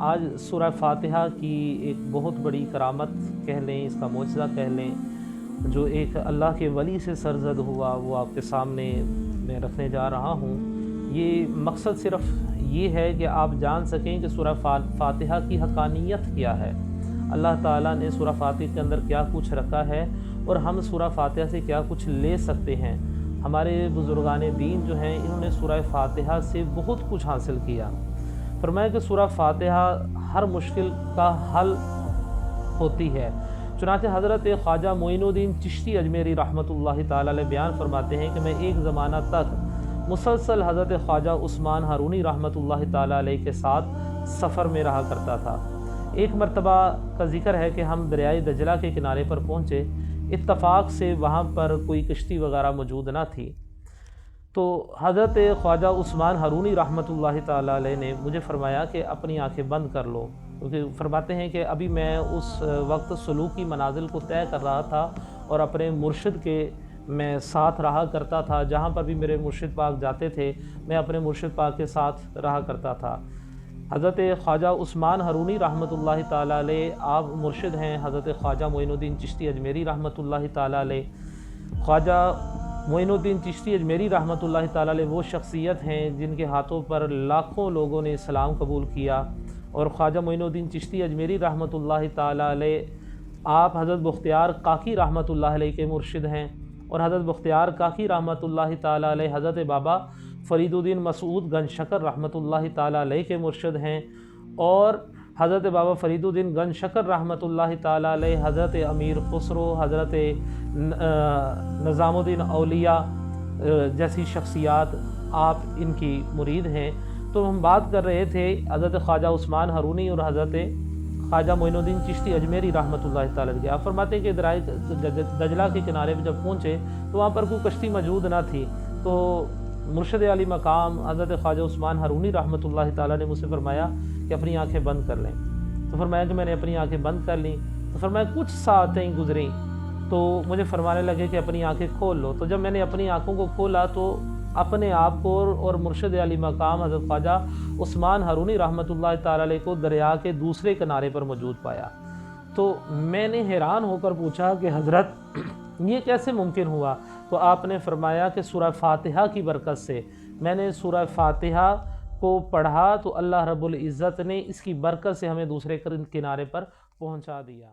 آج سورہ فاتحہ کی ایک بہت بڑی کرامت کہہ لیں، اس کا معجزہ کہہ لیں، جو ایک اللہ کے ولی سے سرزد ہوا، وہ آپ کے سامنے میں رکھنے جا رہا ہوں۔ یہ مقصد صرف یہ ہے کہ آپ جان سکیں کہ سورہ فاتحہ کی حقانیت کیا ہے، اللہ تعالیٰ نے سورہ فاتحہ کے اندر کیا کچھ رکھا ہے اور ہم سورہ فاتحہ سے کیا کچھ لے سکتے ہیں۔ ہمارے بزرگان دین جو ہیں، انہوں نے سورہ فاتحہ سے بہت کچھ حاصل کیا۔ فرمایا کہ سورہ فاتحہ ہر مشکل کا حل ہوتی ہے۔ چنانچہ حضرت خواجہ معین الدین چشتی اجمیری رحمۃ اللہ تعالی علیہ بیان فرماتے ہیں کہ میں ایک زمانہ تک مسلسل حضرت خواجہ عثمان ہارونی رحمۃ اللہ تعالی علیہ کے ساتھ سفر میں رہا کرتا تھا۔ ایک مرتبہ کا ذکر ہے کہ ہم دریائے دجلہ کے کنارے پر پہنچے، اتفاق سے وہاں پر کوئی کشتی وغیرہ موجود نہ تھی، تو حضرت خواجہ عثمان ہارونی رحمۃ اللہ تعالی علیہ نے مجھے فرمایا کہ اپنی آنکھیں بند کر لو، کیونکہ فرماتے ہیں کہ ابھی میں اس وقت سلوکی منازل کو طے کر رہا تھا اور اپنے مرشد کے میں ساتھ رہا کرتا تھا، جہاں پر بھی میرے مرشد پاک جاتے تھے میں اپنے مرشد پاک کے ساتھ رہا کرتا تھا۔ حضرت خواجہ عثمان ہارونی رحمۃ اللہ تعالی علیہ آپ مرشد ہیں حضرت خواجہ معین الدین چشتی اجمیری رحمۃ اللہ تعالی علیہ۔ خواجہ معین الدین چشتی اجمیری رحمۃ اللہ تعالی علیہ وہ شخصیت ہیں جن کے ہاتھوں پر لاکھوں لوگوں نے اسلام قبول کیا، اور خواجہ معین الدین چشتی اجمیری رحمۃ اللہ تعالی علیہ آپ حضرت بختیار کاکی رحمۃ اللہ علیہ کے مرشد ہیں، اور حضرت بختیار کاکی رحمۃ اللہ تعالی علیہ حضرت بابا فرید الدین مسعود گنج شکر رحمۃ اللہ تعالی علیہ کے مرشد ہیں، اور حضرت بابا فرید الدین گنج شکر رحمۃ اللہ تعالی علیہ حضرت امیر خسرو، حضرت نظام الدین اولیاء جیسی شخصیات آپ ان کی مرید ہیں۔ تو ہم بات کر رہے تھے حضرت خواجہ عثمان ہارونی اور حضرت خواجہ معین الدین چشتی اجمیری رحمۃ اللہ تعالی علیہ۔ آپ فرماتے ہیں کہ دریائے دجلہ کے کنارے پہ جب پہنچے تو وہاں پر کوئی کشتی موجود نہ تھی، تو مرشد علی مقام حضرت خواجہ عثمان ہارونی رحمۃ اللہ تعالیٰ نے مجھ سے فرمایا کہ اپنی آنکھیں بند کر لیں۔ تو فرمایا کہ میں نے اپنی آنکھیں بند کر لیں۔ تو فرمایا کچھ ساعتیں گزریں تو مجھے فرمانے لگے کہ اپنی آنکھیں کھول لو۔ تو جب میں نے اپنی آنکھوں کو کھولا تو اپنے آپ کو اور مرشد علی مقام حضرت خواجہ عثمان ہارونی رحمۃ اللہ تعالی علیہ کو دریا کے دوسرے کنارے پر موجود پایا۔ تو میں نے حیران ہو کر پوچھا کہ حضرت یہ کیسے ممکن ہوا؟ تو آپ نے فرمایا کہ سورہ فاتحہ کی برکت سے میں نے سورہ فاتحہ کو پڑھا تو اللہ رب العزت نے اس کی برکت سے ہمیں دوسرے کنارے پر پہنچا دیا۔